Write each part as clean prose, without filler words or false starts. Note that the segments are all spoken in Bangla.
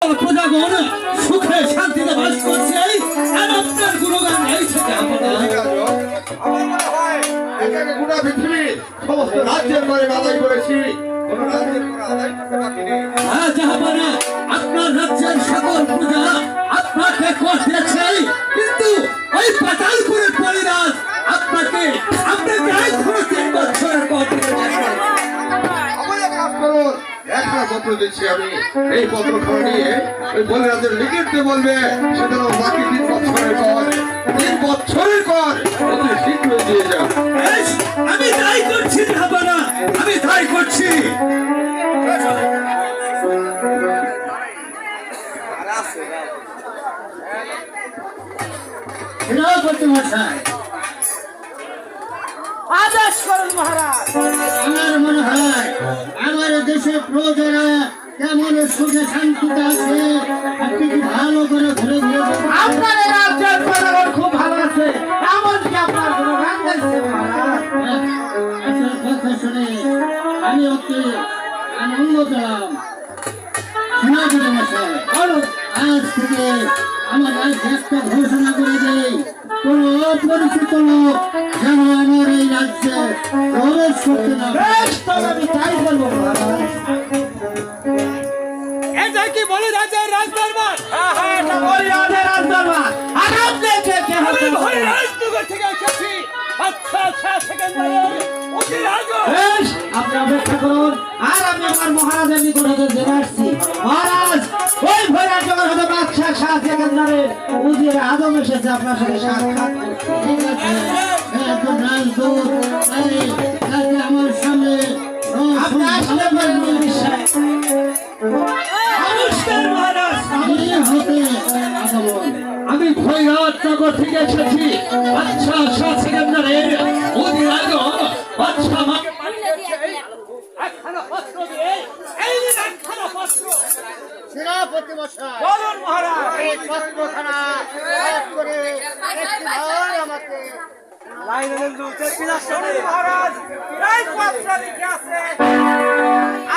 সকল প্রজাগণ সুখে শান্তিতে বাস করছে আর আপনার গুণগান গাইছে। আমার মনে হয় এটাকে গোটা পৃথিবীর সমস্ত রাজ্যের পরে আদায় করেছি, কোন রাজ্যের পরে আদায় করতে বাকি নেই। হ্যাঁ জাহাপানা, আপনার রাজ্যের সকল প্রজা আপনাকে কর দিয়েছে, কিন্তু ওই পাতালপুরের পরিরাজ আপনাকে আজ ধরে 3 বছরের কর দিয়েছে। আমাদের কাজ করুন, একটা পত্র দিচ্ছি আমি, এই পত্রখানা নিয়ে ওই বলিরাজের লিখিতে বলবে সেজন্য বাকি 3 বছরের কর, 3 বছরের কর অতি শীঘ্র দিয়ে যাও। বেশ, আমি তাই করছি জাহাপানা, আমি তাই করছি। সেনাপতি মশাই, আদেশ করুন মহারাজ। আমার মনে হয় আমার দেশের প্রজারা কেমন সুখে শান্তিতে আছে, আপনি কি ভালো করে ঘুরে ঘুরে দেখুন। আপনার এই রাজ্যের জনগণ খুব ভালো আছে, এমনকি আপনার কোনো গান গাইছে মহারাজ। আপনার কথা শুনে আমি অতি আনন্দ পেলাম। সেনাপতি মশাই, আজ থেকে আমার রাজ্যে একটা ঘোষণা করে দেই, কোন অপরিচিত লোক যেন আমার এই রাজ্যে প্রবেশ করতে না পারে। বেশ, তবে আমি তাই বলবো মহারাজ। এটা কি বলে রাজার রাজদরবার? হ্যাঁ হ্যাঁ, এটা বলিরাজের রাজদরবার। আর আপনি কে আমি হবেন? ভয় রাজনগর থেকে এসেছি। আচ্ছা সেকেন্ডারে অতি রাজ। বেশ, আপনি অপেক্ষা করুন, আর আমি আমার মহারাজের নিকটে জেনে আসছি। মহারাজ, ওই ভৈরব জগন্নাথ বাদশাহ শাহ সেকেন্দারের উজির আদম এসেছে আপনার সাথে সাক্ষাৎ করতে। ঠিক আছে, এখন রাজদূত তাকে আমার সামনে আপনি আসলে বলবেন বিষয়। নমস্কার মহারাজ। আমি ভৈরবনগর থেকে এসেছি। আচ্ছা সেকেন্ডারের অতি রাজ বাদশাহ আমাকে পাঠিয়েছে একখানা পত্র দিয়ে। এই নিন একখানা পত্র। সেনাপতি মশাই, বলুন মহারাজ। এই পত্রখানা এক করে একটিবার আমাকে মহারাজ, এই পত্র লিখে আছে,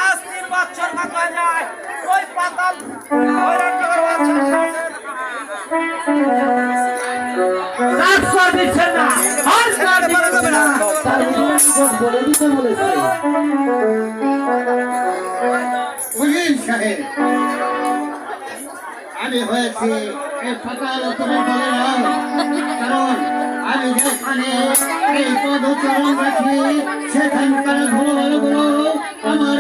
আজ 3 বছর মাথায় যায় ওই পাতাল ভৈরবনগর বাদশাহ ট্রান্সফার দিচ্ছেন না, আর কার্ড বলে দেবে না, তার নিকট বলে দিতে বলেছে। উজির সাহেব, আমি হয়েছি এই পাতালপুরের বলিরাজ, কারণ আমি যেখানে এই পদচরণ রাখি সেখানকার ভালো ভালো আমার